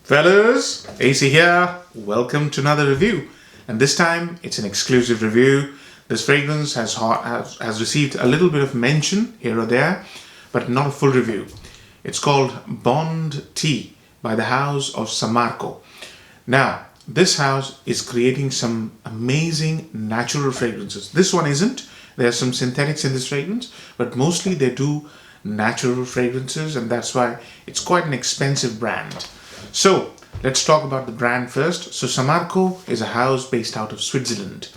Fellas, AC here. Welcome to another review, and this time it's an exclusive review. This fragrance has received a little bit of mention here or there, but not a full review. It's called Bond Tea by the house of Sammarco. Now, this house is creating some amazing natural fragrances. This one isn't. There are some synthetics in this fragrance, but mostly they do natural fragrances, and that's why it's quite an expensive brand. So let's talk about the brand first. So Samarco is a house based out of Switzerland.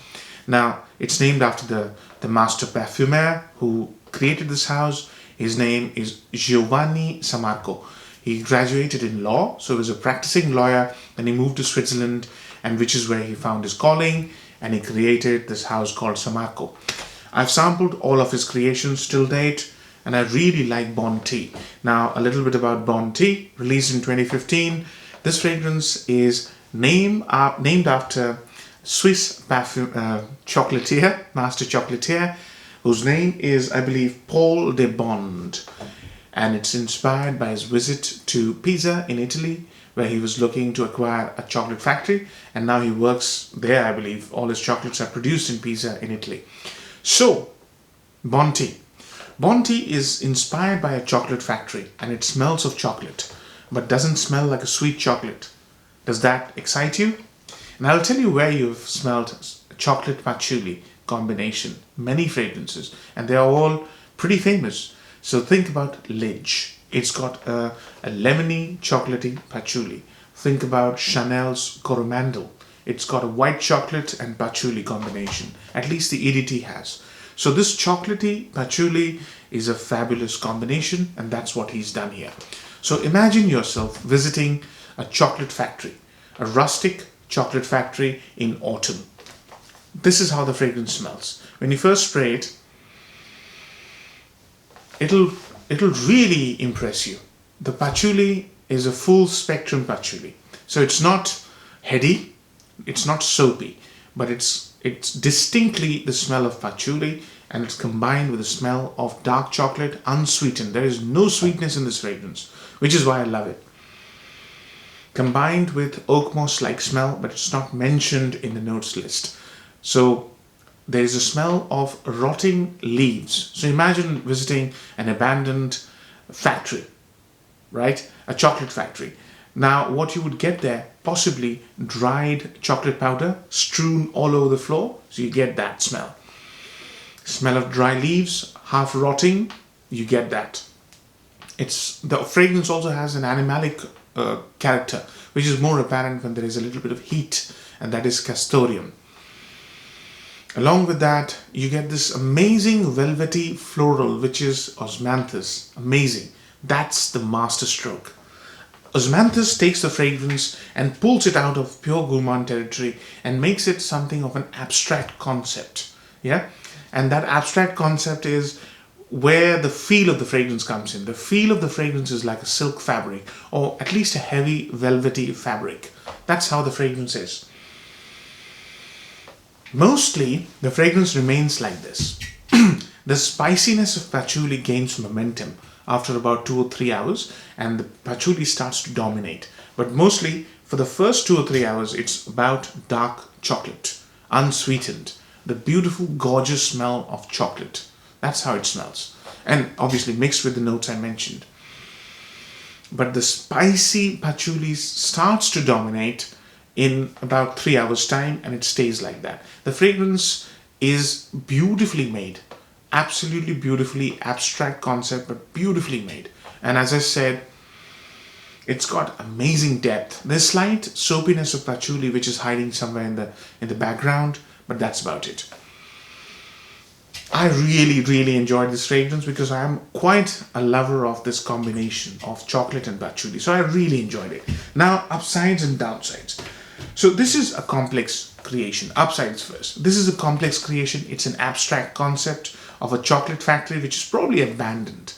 Now it's named after the master parfumer who created this house. His name is Giovanni Sammarco. He graduated in law, so he was a practicing lawyer, and he moved to Switzerland, and which is where he found his calling, and he created this house called Sammarco. I've sampled all of his creations till date, and I really like Bond Tea. Now, a little bit about Bond Tea, released in 2015. This fragrance is named after Swiss chocolatier, master chocolatier, whose name is, I believe, Paul de Bond. And it's inspired by his visit to Pisa in Italy, where he was looking to acquire a chocolate factory, and now he works there. I believe all his chocolates are produced in Pisa in Italy. So, Bond Tea. Bond Tea is inspired by a chocolate factory, and it smells of chocolate, but doesn't smell like a sweet chocolate. Does that excite you? And I'll tell you where you've smelled chocolate patchouli combination, many fragrances, and they are all pretty famous. So think about Lidge. It's got a lemony, chocolatey patchouli. Think about Chanel's Coromandel. It's got a white chocolate and patchouli combination. At least the EDT has. So this chocolatey patchouli is a fabulous combination, and that's what he's done here. So imagine yourself visiting a chocolate factory, a rustic chocolate factory in autumn. This is how the fragrance smells. When you first spray it, it'll really impress you. The patchouli is a full spectrum patchouli. So it's not heady, it's not soapy, but it's distinctly the smell of patchouli, and it's combined with the smell of dark chocolate, unsweetened. There is no sweetness in this fragrance, which is why I love it. Combined with oak moss-like smell, but it's not mentioned in the notes list. So there's a smell of rotting leaves. So imagine visiting an abandoned factory, right? A chocolate factory. Now, what you would get there, possibly dried chocolate powder strewn all over the floor. So you get that smell. Smell of dry leaves, half rotting, you get that. The fragrance also has an animalic character, which is more apparent when there is a little bit of heat, and that is castoreum. Along with that, you get this amazing velvety floral, which is osmanthus. Amazing. That's the master stroke. Osmanthus takes the fragrance and pulls it out of pure gourmand territory and makes it something of an abstract concept. Yeah? And that abstract concept is where the feel of the fragrance comes in. The feel of the fragrance is like a silk fabric, or at least a heavy velvety fabric. That's how the fragrance is. Mostly, the fragrance remains like this. The spiciness of patchouli gains momentum after about 2 or 3 hours, and the patchouli starts to dominate. But mostly, for the first 2 or 3 hours, it's about dark chocolate, unsweetened. The beautiful, gorgeous smell of chocolate. That's how it smells. And obviously mixed with the notes I mentioned. But the spicy patchouli starts to dominate in about 3 hours time, and it stays like that. The fragrance is beautifully made. Absolutely beautifully abstract concept, but beautifully made. And as I said, it's got amazing depth. There's slight soapiness of patchouli which is hiding somewhere in the background, but that's about it. I really enjoyed this fragrance because I am quite a lover of this combination of chocolate and patchouli. So I really enjoyed it. Now, upsides and downsides. So this is a complex creation. Upsides first. This is a complex creation. It's an abstract concept of a chocolate factory which is probably abandoned,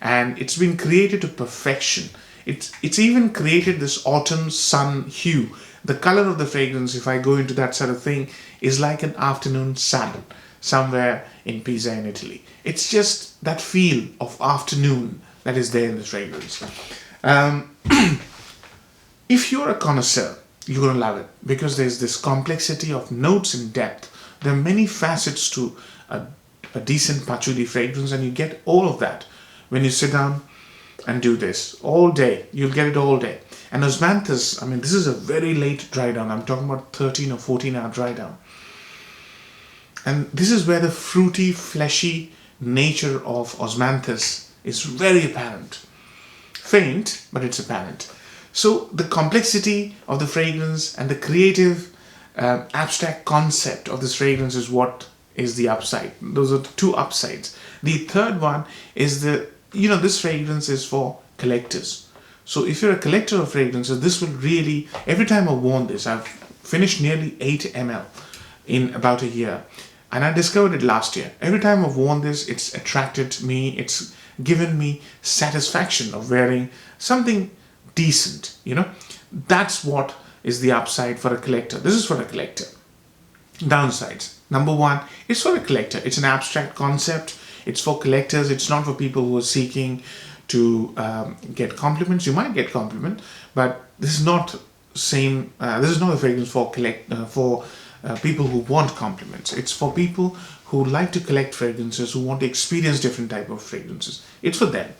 and it's been created to perfection. It's even created this autumn sun hue. The color of the fragrance, if I go into that sort of thing, is like an afternoon sun somewhere in Pisa in Italy. It's just that feel of afternoon that is there in the fragrance. If you're a connoisseur, you're going to love it because there's this complexity of notes and depth. There are many facets to a decent patchouli fragrance, and you get all of that when you sit down and do this all day. You'll get it all day. And osmanthus, I mean, this is a very late dry down. I'm talking about 13 or 14 hour dry down. And this is where the fruity, fleshy nature of osmanthus is very apparent. Faint, but it's apparent. So the complexity of the fragrance and the creative abstract concept of this fragrance is what is the upside. Those are the two upsides. The third one is this fragrance is for collectors. So if you're a collector of fragrances, this will really, every time I've worn this, I've finished nearly 8 ml in about a year. And I discovered it last year. Every time I've worn this, it's attracted me. It's given me satisfaction of wearing something decent, That's what is the upside for a collector. This is for a collector. Downsides. Number one, it's for a collector. It's an abstract concept. It's for collectors. It's not for people who are seeking to get compliments. You might get compliments, but this is not this is not a fragrance for people who want compliments. It's for people who like to collect fragrances, who want to experience different type of fragrances. It's for them.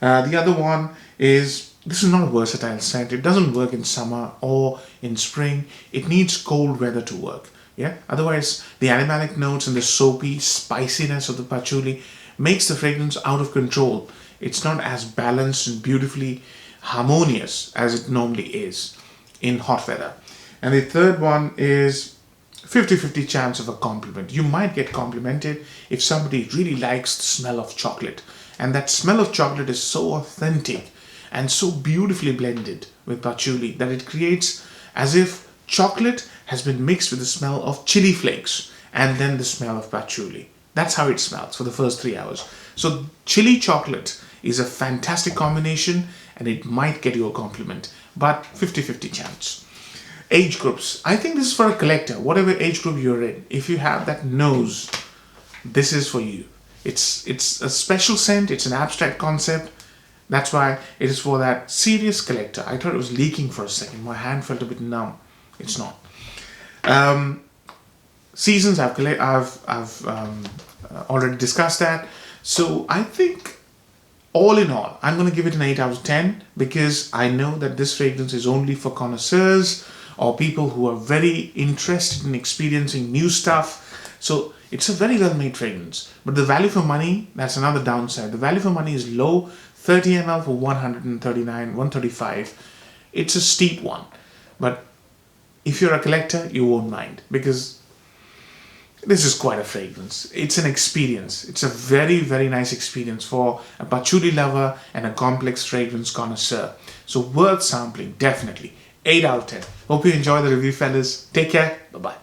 The other one is, this is not a versatile scent. It doesn't work in summer or in spring. It needs cold weather to work. Yeah. Otherwise, the animalic notes and the soapy spiciness of the patchouli makes the fragrance out of control. It's not as balanced and beautifully harmonious as it normally is in hot weather. And the third one is 50-50 chance of a compliment. You might get complimented if somebody really likes the smell of chocolate. And that smell of chocolate is so authentic and so beautifully blended with patchouli that it creates as if chocolate has been mixed with the smell of chili flakes and then the smell of patchouli. That's how it smells for the first 3 hours. So chili chocolate is a fantastic combination and it might get you a compliment, but 50-50 chance. Age groups. I think this is for a collector, whatever age group you're in. If you have that nose, this is for you. It's a special scent. It's an abstract concept. That's why it is for that serious collector. I thought it was leaking for a second. My hand felt a bit numb. It's not. Seasons, I've already discussed that. So I think all in all, I'm going to give it an 8 out of 10 because I know that this fragrance is only for connoisseurs or people who are very interested in experiencing new stuff. So it's a very well made fragrance. But the value for money, that's another downside. The value for money is low. 30 ml for 139, 135. It's a steep one. But if you're a collector, you won't mind because this is quite a fragrance. It's an experience. It's a very, very nice experience for a patchouli lover and a complex fragrance connoisseur. So worth sampling, definitely. 8 out of 10. Hope you enjoy the review, fellas. Take care. Bye-bye.